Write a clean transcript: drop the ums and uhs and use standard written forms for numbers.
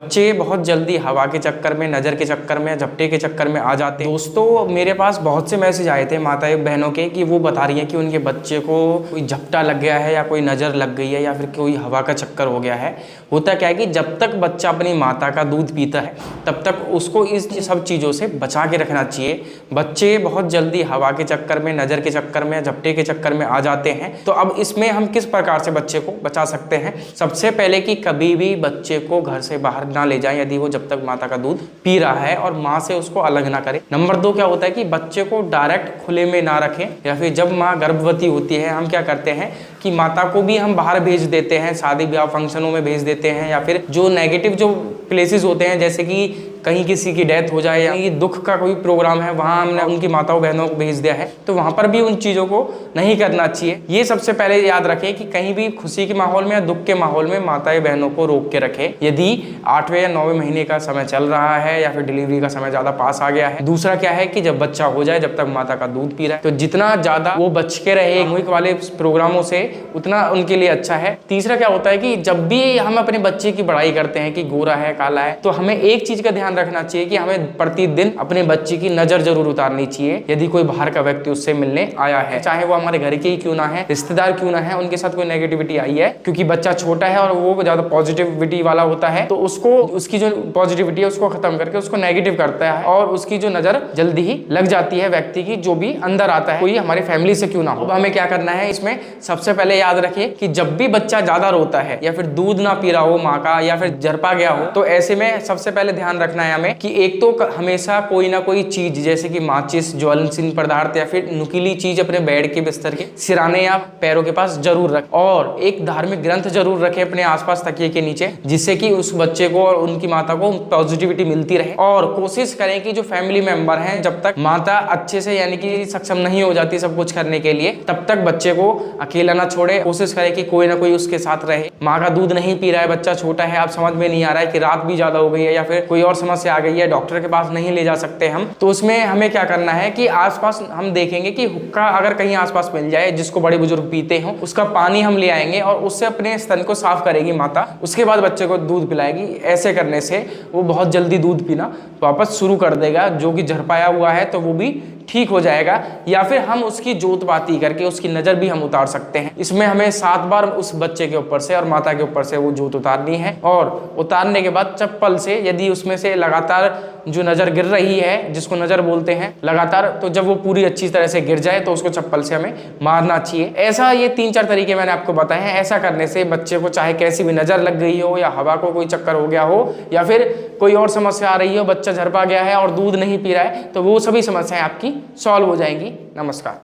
बच्चे बहुत जल्दी हवा के चक्कर में, नज़र के चक्कर में, झपटे के चक्कर में आ जाते हैं। दोस्तों, मेरे पास बहुत से मैसेज आए थे माताएं बहनों के कि वो बता रही हैं कि उनके बच्चे को कोई झपटा लग गया है या कोई नज़र लग गई है या फिर कोई हवा का चक्कर हो गया है। होता क्या है कि जब तक बच्चा अपनी माता का दूध पीता है तब तक उसको इस सब चीज़ों से बचा के रखना चाहिए। बच्चे बहुत जल्दी हवा के चक्कर में, नज़र के चक्कर में, झपटे के चक्कर में आ जाते हैं। तो अब इसमें हम किस प्रकार से बच्चे को बचा सकते हैं? सबसे पहले कि कभी भी बच्चे को घर से बाहर ना ले जाएं यदि वो जब तक माता का दूध पी रहा है, और माँ से उसको अलग ना करें। नंबर 2 क्या होता है कि बच्चे को डायरेक्ट खुले में ना रखें, या फिर जब माँ गर्भवती होती है हम क्या करते हैं कि माता को भी हम बाहर भेज देते हैं, शादी ब्याह फंक्शनों में भेज देते हैं, या फिर जो नेगेटिव जो प्लेसेस होते हैं जैसे कि कहीं किसी की डेथ हो जाए या दुख का कोई प्रोग्राम है, वहाँ हमने उनकी माताओं बहनों को भेज दिया है, तो वहाँ पर भी उन चीज़ों को नहीं करना चाहिए। ये सबसे पहले याद रखें कि कहीं भी खुशी के माहौल में या दुख के माहौल में माताएं बहनों को रोक के रखें यदि 8वें या 9वें महीने का समय चल रहा है या फिर डिलीवरी का समय ज़्यादा पास आ गया है। दूसरा क्या है कि जब बच्चा हो जाए, जब तक माता का दूध पी रहा है, तो जितना ज़्यादा वो बच के रहे सामूहिक वाले प्रोग्रामों से उतना उनके लिए अच्छा है। तीसरा क्या होता है कि जब भी हम अपने बच्चे की बड़ाई करते हैं कि गोरा है, काला है, तो हमें एक चीज़ का ध्यान रखना चाहिए कि प्रतिदिन अपने बच्चे की नजर जरूर उतारनी चाहिए। यदि कोई बाहर का व्यक्ति उससे मिलने आया है, चाहे वो हमारे घर के ही क्यों ना है, रिश्तेदार क्यों ना है, उनके साथ कोई नेगेटिविटी आई है, क्योंकि बच्चा छोटा है और वो ज्यादा पॉजिटिविटी वाला होता है, तो उसको उसकी जो पॉजिटिविटी है उसको खत्म करके उसको नेगेटिव करता है और उसकी जो नजर जल्दी ही लग जाती है व्यक्ति की, जो भी अंदर आता है, कोई हमारी फैमिली से क्यों ना हो। अब हमें क्या करना है इसमें, सबसे पहले याद रखिए कि जब भी बच्चा ज्यादा रोता है या फिर दूध ना पी रहा हो माँ का, या फिर झरपा गया हो, तो ऐसे में सबसे पहले ध्यान रखना है हमें कि एक तो हमेशा कोई ना कोई चीज जैसे कि माचिस, ज्वलनशील पदार्थ या फिर नुकीली चीज अपने बेड के बिस्तर के सिराने या पैरों के पास जरूर रखें, और एक धार्मिक ग्रंथ जरूर रखें अपने आसपास तकिए के नीचे, जिससे कि उस बच्चे को और उनकी माता को पॉजिटिविटी मिलती रहे। और कोशिश करें कि जो फैमिली मेंबर हैं, जब तक माता अच्छे से यानी कि सक्षम नहीं हो जाती सब कुछ करने के लिए, तब तक बच्चे को अकेला ना छोड़े। कोशिश करें कि कोई ना कोई उसके साथ रहे। माँ का दूध नहीं पी रहा है, बच्चा छोटा है, आप समझ में नहीं आ रहा है कि रात भी ज्यादा हो गई है या फिर कोई और समस्या आ गई है, डॉक्टर के पास नहीं ले जा सकते हम, तो उसमें हमें क्या करना है कि आसपास हम देखेंगे कि हुक्का अगर कहीं आसपास मिल जाए जिसको बड़े बुजुर्ग पीते हो, उसका पानी हम ले आएंगे और उससे अपने स्तन को साफ करेगी माता, उसके बाद बच्चे को दूध पिलाएगी। ऐसे करने से वो बहुत जल्दी दूध पीना वापस शुरू कर देगा, जो कि झरपाया हुआ है तो वो भी ठीक हो जाएगा। या फिर हम उसकी जोतपाती करके उसकी नज़र भी हम उतार सकते हैं। इसमें हमें 7 बार उस बच्चे के ऊपर से और माता के ऊपर से वो जोत उतारनी है, और उतारने के बाद चप्पल से यदि उसमें से लगातार जो नज़र गिर रही है, जिसको नज़र बोलते हैं लगातार, तो जब वो पूरी अच्छी तरह से गिर जाए तो उसको चप्पल से हमें मारना चाहिए। ऐसा ये 3-4 तरीके मैंने आपको बताए हैं। ऐसा करने से बच्चे को चाहे कैसी भी नज़र लग गई हो, या हवा को कोई चक्कर हो गया हो, या फिर कोई और समस्या आ रही हो, बच्चा झरपा गया है और दूध नहीं पी रहा है, तो वो सभी समस्याएं आपकी सॉल्व हो जाएंगी। नमस्कार।